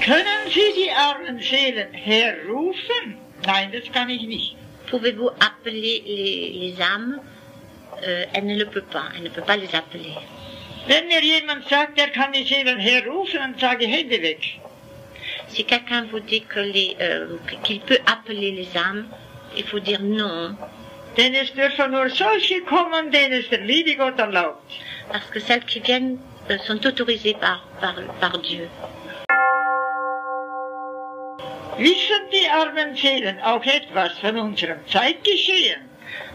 Können Sie die armen Seelen herrufen? Nein, das kann ich nicht. Pouvez-vous appeler les âmes? Elle ne le peut pas. Elle ne peut pas les appeler. Wenn mir jemand sagt, er kann die Seelen herrufen, dann sage ich, Hände weg. Si quelqu'un vous dit qu'il peut appeler les âmes, il faut dire non. Denn es dürfen nur solche kommen, denen es der liebe Gott erlaubt. Parce que celles qui viennent sont autorisées par Dieu. Wissen die armen Seelen auch etwas von unserem Zeitgeschehen?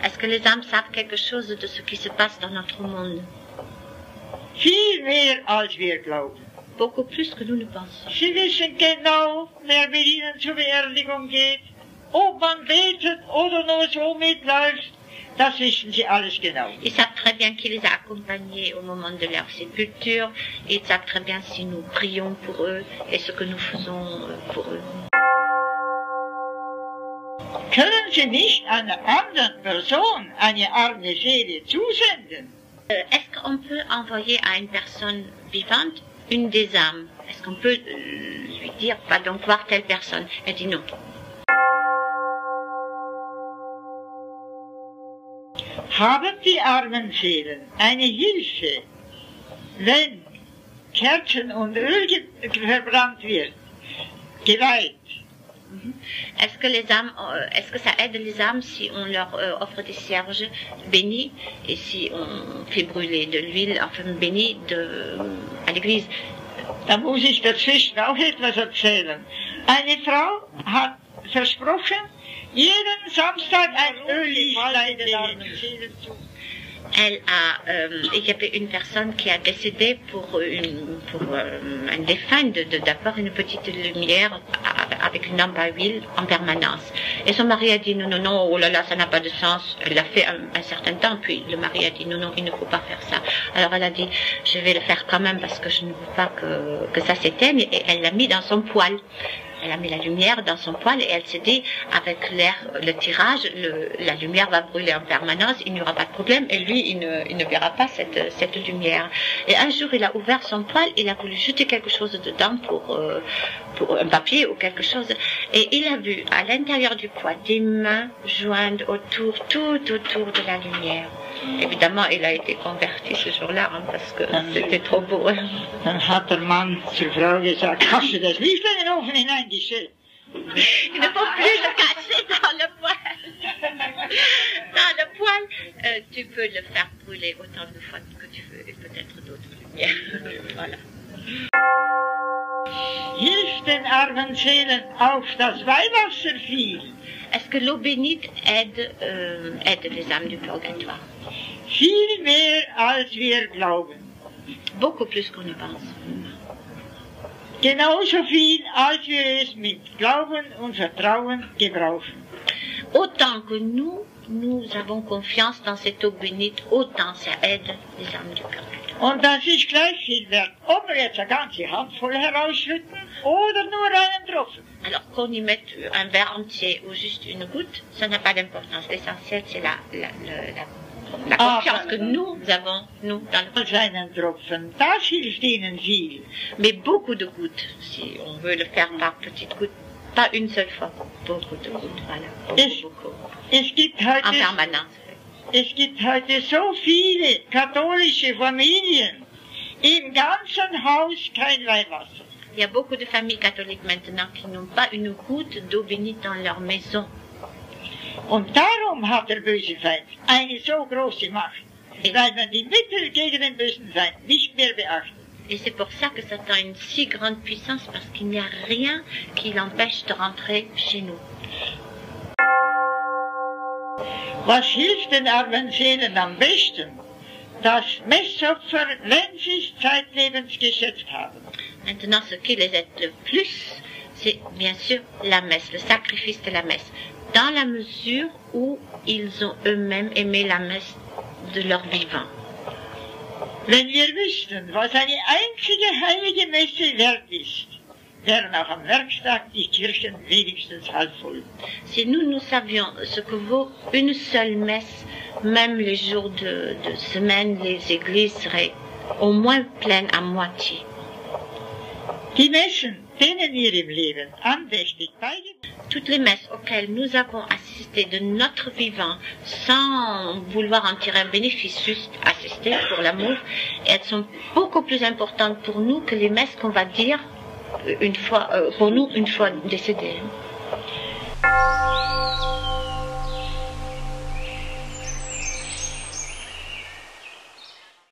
Est-ce que les âmes savent quelque chose de ce qui se passe dans notre monde? Viel mehr als wir glauben. Beaucoup plus que nous ne pensons. Sie wissen genau, wer mit ihnen zur Beerdigung geht. Ob man betet oder nur so mitläuft, das wissen sie alles genau. Ils savent très bien qui les a accompagnés au moment de leur sépulture. Ils savent très bien si nous prions pour eux et ce que nous faisons pour eux. Können Sie nicht einer anderen Person eine arme Seele zusenden? Est-ce qu'on peut envoyer à une personne vivante une des âmes? Est-ce qu'on peut lui dire, va donc voir telle personne? Elle dit non. Haben die armen Seelen eine Hilfe, wenn Kerzen und Öl verbrannt wird, geweiht? Est-ce que ça aide les âmes si on leur offre des cierges bénis et si on fait brûler de l'huile enfin bénie à l'église? Da muss ich dazwischen auch etwas erzählen. Eine Frau hat versprochen, jeden Samstag ein Öllichlein den armen Seelen zu. Il y avait une personne qui a décédé pour un défunt d'avoir une petite lumière avec une lampe à huile en permanence. Et son mari a dit non, oh là là, ça n'a pas de sens. Elle l'a fait un certain temps, puis le mari a dit non, il ne faut pas faire ça. Alors elle a dit, je vais le faire quand même parce que je ne veux pas que ça s'éteigne, et elle l'a mis dans son poêle. Elle a mis la lumière dans son poêle et elle s'est dit, avec le tirage, la lumière va brûler en permanence, il n'y aura pas de problème, et lui, il ne verra pas cette lumière. Et un jour, il a ouvert son poêle, il a voulu jeter quelque chose dedans pour un papier ou quelque chose, et il a vu à l'intérieur du poêle des mains jointes tout autour de la lumière. Évidemment, il a été converti ce jour-là, parce que c'était trop beau. Dann hat der Mann zur Frau gesagt, hast du das Licht in den Ofen hineingestellt? Il ne faut plus le cacher dans le poêle. Dans le poêle, tu peux le faire brûler autant de fois que tu veux, et peut-être d'autres lumières. Voilà. Hilft den armen Seelen auf das Weihwasser viel? Est-ce que l'eau bénite aide les âmes du purgatoire? Viel mehr als wir glauben. Beaucoup plus qu'on ne pense. Genauso viel, als wir es mit Glauben und Vertrauen gebrauchen. Autant que nous avons confiance dans cette eau bénite, autant ça aide les âmes du purgatoire. Und das ist gleich viel wert, ob wir jetzt eine ganze Handvoll herausschütten oder nur einen Tropfen. Alors qu'on y mette un verre entier ou juste une goutte, ça n'a pas d'importance. L'essentiel, c'est la confiance que nous avons, nous, dans le... Einen Tropfen, das hilft ihnen viel. Mais beaucoup de gouttes, si on veut le faire par petites gouttes, pas une seule fois, beaucoup de gouttes, voilà. Beaucoup. Es gibt heute, en permanence. Es gibt heute so viele katholische Familien, im ganzen Haus kein Weihwasser. Il y a beaucoup de familles catholiques maintenant qui n'ont pas une goutte d'eau bénite dans leur maison. Und darum hat der böse Feind eine so große Macht, weil man die Mittel gegen den bösen Feind nicht mehr beachtet. Et c'est pour ça que Satan a une si grande puissance, parce qu'il n'y a rien qui l'empêche de rentrer chez nous. Was hilft den armen Seelen am besten? Das Messopfer, wenn sie es zeitlebens gesetzt haben. Maintenant, ce qui les aide le plus, c'est bien sûr la messe, le sacrifice de la messe. Dans la mesure où ils ont eux-mêmes aimé la messe de leur vivant. Wenn wir wüssten, was eine einzige heilige Messe wert ist, wären auch am Werktag die Kirchen wenigstens halb voll. Si nous savions ce que vaut une seule messe, même les jours de semaine, les églises seraient au moins pleines à moitié. Die Messen denen wir im Leben andächtig beigebracht. Toutes les messes auxquelles nous avons assisté de notre vivant, sans vouloir en tirer un bénéfice, juste assister pour l'amour, elles sont beaucoup plus importantes pour nous que les messes qu'on va dire pour nous une fois décédés.